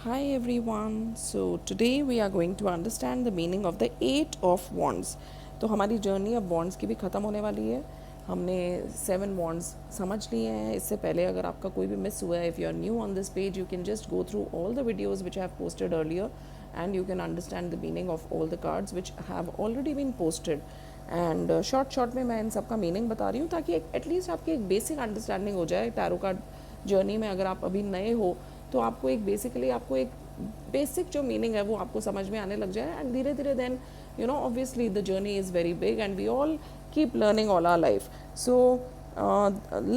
Hi everyone. So today we are going to understand the meaning of the 8 of Wands. तो हमारी journey अब wands की भी ख़त्म होने वाली है. हमने 7 वॉन्ड्स समझ लिए हैं. इससे पहले अगर आपका कोई भी मिस हुआ है, if you are new on this page, you can just go through all the videos which have posted earlier and you can understand the meaning of all the cards which have already been posted. And short में मैं इन सब का meaning बता रही हूँ ताकि at least आपकी एक बेसिक अंडरस्टैंडिंग हो जाए. टैरो कार्ड जर्नी में अगर आप अभी नए हो तो आपको एक बेसिक जो मीनिंग है वो आपको समझ में आने लग जाए. एंड धीरे धीरे then obviously the journey is very big and we all keep learning all our life. So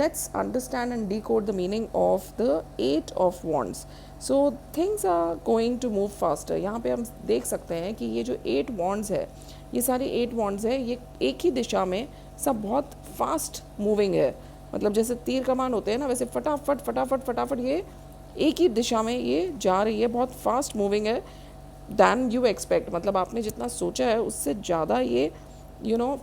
let's understand and decode the meaning of the 8 of Wands. So things are going to move faster. यहाँ पे हम देख सकते हैं कि ये जो 8 Wands है, ये सारी 8 Wands है, ये एक ही दिशा में सब बहुत फास्ट मूविंग है. मतलब जैसे तीर कमान होते हैं ना, वैसे फटाफट फटाफट फटाफट ये एक ही दिशा में ये जा रही है. बहुत फास्ट मूविंग है दैन यू एक्सपेक्ट. मतलब आपने जितना सोचा है उससे ज़्यादा ये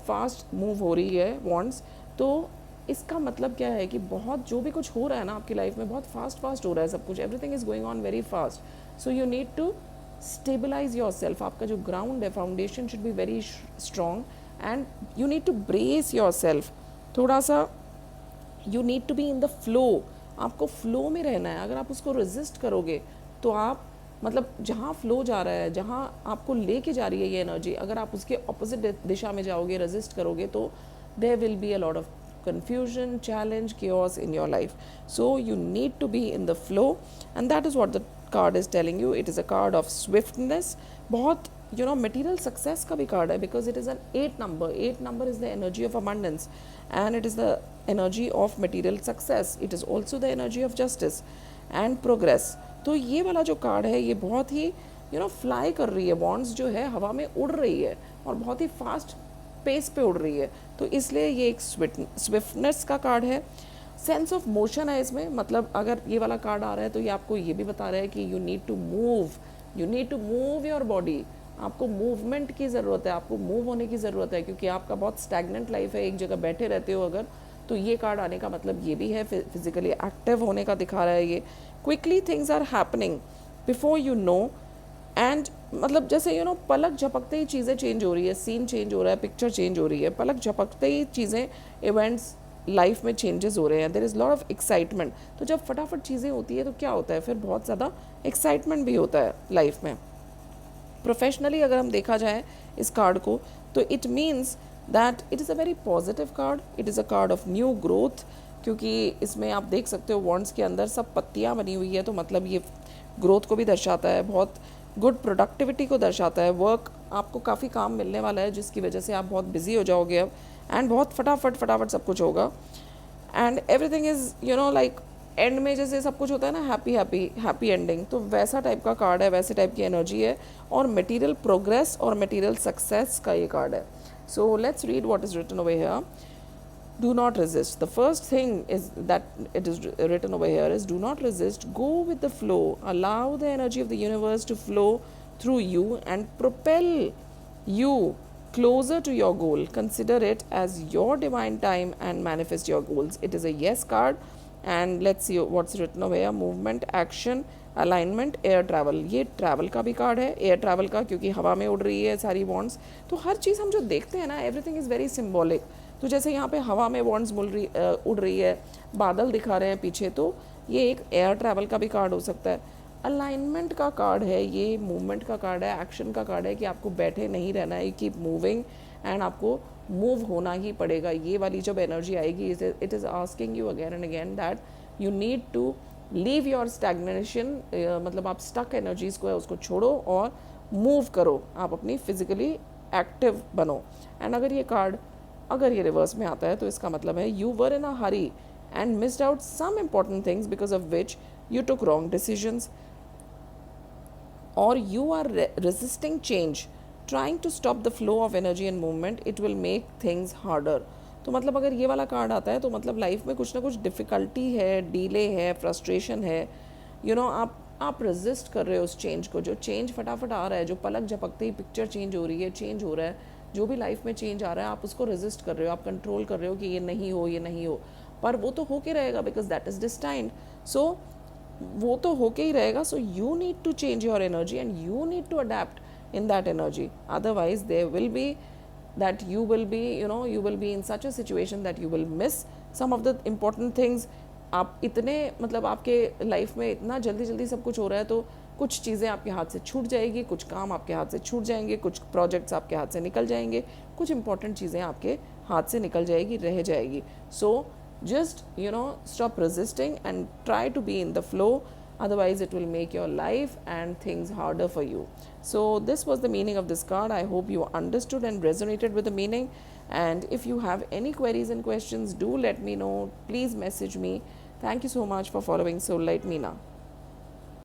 फास्ट मूव हो रही है वॉन्ड्स. तो इसका मतलब क्या है कि बहुत जो भी कुछ हो रहा है ना आपकी लाइफ में, बहुत फास्ट हो रहा है सब कुछ. Everything is going on very fast. So you need to stabilise yourself. आपका जो ग्राउंड है, foundation should be very strong and you need to brace yourself. थोड़ा सा you need to be in the flow. आपको flow में रहना है. अगर आप उसको रेजिस्ट करोगे तो आप मतलब जहाँ फ्लो जा रहा है, जहाँ आपको लेके जा रही है ये एनर्जी, अगर आप उसके ऑपोजिट दिशा में जाओगे, रेजिस्ट करोगे, तो there will be a lot of confusion, challenge, chaos in your life. So you need to be in the flow, and that is what the card is telling you. It is a card of swiftness. बहुत material success का भी card है because it is an 8 number. 8 number is the energy of abundance and it is the energy of material success. It is also the energy of justice and progress. तो ये वाला जो card है ये बहुत ही फ्लाई कर रही है. वॉन्ड्स जो है हवा में उड़ रही है और बहुत ही फास्ट पेस पे उड़ रही है. तो इसलिए ये एक स्विफ्टनेस का कार्ड है. सेंस ऑफ मोशन है इसमें. मतलब अगर ये वाला कार्ड आ रहा है तो ये आपको ये भी बता रहा है कि you need to move your body. आपको मूवमेंट की ज़रूरत है, आपको मूव होने की ज़रूरत है, क्योंकि आपका बहुत स्टैग्नेंट लाइफ है, एक जगह बैठे रहते हो अगर. तो ये कार्ड आने का मतलब ये भी है फिजिकली एक्टिव होने का दिखा रहा है. ये quickly things are happening before you know. And मतलब जैसे पलक झपकते ही चीज़ें चेंज हो रही है, सीन चेंज हो रहा है, पिक्चर चेंज हो रही है. पलक झपकते ही चीज़ें, इवेंट्स लाइफ में चेंजेस हो रहे हैं. There is lot of excitement. तो जब फटाफट चीज़ें होती है तो क्या होता है, फिर बहुत ज़्यादा एक्साइटमेंट भी होता है लाइफ में. प्रोफेशनली अगर हम देखा जाए इस कार्ड को तो it means that it is a very positive card. It is a card of new growth, क्योंकि इसमें आप देख सकते हो वॉन्ड्स के अंदर सब पत्तियाँ बनी हुई है. तो मतलब ये ग्रोथ को भी दर्शाता है, बहुत गुड प्रोडक्टिविटी को दर्शाता है. वर्क आपको काफ़ी काम मिलने वाला है जिसकी वजह से आप बहुत बिजी हो जाओगे अब, एंड बहुत फटाफट सब कुछ होगा. And everything is like and में जैसे सब कुछ होता है ना, हैप्पी एंडिंग, तो वैसा टाइप का कार्ड है, वैसे टाइप की एनर्जी है. और मटेरियल प्रोग्रेस और मटेरियल सक्सेस का ये कार्ड है. So let's read what is written over here. Do not resist. The first thing is that it is written over here is do not resist. Go with the flow. Allow the energy of the universe to flow through you and propel you closer to your goal. Consider it as your divine time and manifest your goals. It is a yes card. And let's see what's written over here. Movement, action, alignment, air travel. ये travel का भी card है, air travel का, क्योंकि हवा में उड़ रही है सारी वॉन्ड्स. तो हर चीज़ हम जो देखते हैं ना, एवरीथिंग इज़ वेरी सिम्बॉलिक. तो जैसे यहाँ पे हवा में वॉन्ड्स उड़ रही है, बादल दिखा रहे हैं पीछे, तो ये एक एयर ट्रैवल का भी कार्ड हो सकता है. अलाइनमेंट का कार्ड है, ये मूवमेंट का कार्ड है, एक्शन का कार्ड है कि आपको बैठे नहीं रहना है, कीप मूविंग एंड आपको मूव होना ही पड़ेगा. ये वाली जब एनर्जी आएगी, it is asking you again and again that you need to leave your stagnation. मतलब आप स्टक एनर्जीज़ को है उसको छोड़ो और मूव करो, आप अपनी फिजिकली एक्टिव बनो. एंड अगर ये रिवर्स में आता है तो इसका मतलब है you were in a hurry and missed out some important things because of which you took wrong decisions और you are resisting change, trying to stop the flow of energy and movement. It will make things harder. तो मतलब अगर ये वाला card आता है तो मतलब लाइफ में कुछ ना कुछ डिफ़िकल्टी है, डीले है, फ्रस्ट्रेशन है. आप रेजिस्ट कर रहे हो उस चेंज को. जो चेंज फटाफट आ रहा है, जो पलक झपकते ही पिक्चर चेंज हो रही है, चेंज हो रहा है, जो भी लाइफ में चेंज आ रहा है, आप उसको रेजिस्ट कर रहे हो, आप कंट्रोल कर रहे हो कि ये नहीं हो, पर वो तो होके रहेगा बिकॉज दैट इज़ डिस्टाइंड. सो वो तो होके ही रहेगा. So you need to change your energy and you need to adapt in that energy. Otherwise there will be that you will be, you will be in such a situation that you will miss some of the important things. आप इतने मतलब आपके life में इतना जल्दी जल्दी सब कुछ हो रहा है, तो कुछ चीज़ें आपके हाथ से छूट जाएगी, कुछ काम आपके हाथ से छूट जाएंगे, कुछ प्रोजेक्ट्स आपके हाथ से निकल जाएंगे, कुछ इंपॉर्टेंट चीज़ें आपके हाथ से निकल जाएगी, रह जाएगी. सो just stop resisting and try to be in the flow, otherwise it will make your life and things harder for you. So this was the meaning of this card. I hope you understood and resonated with the meaning, and if you have any queries and questions, do let me know. Please message me. Thank you so much for following Soullight Meena.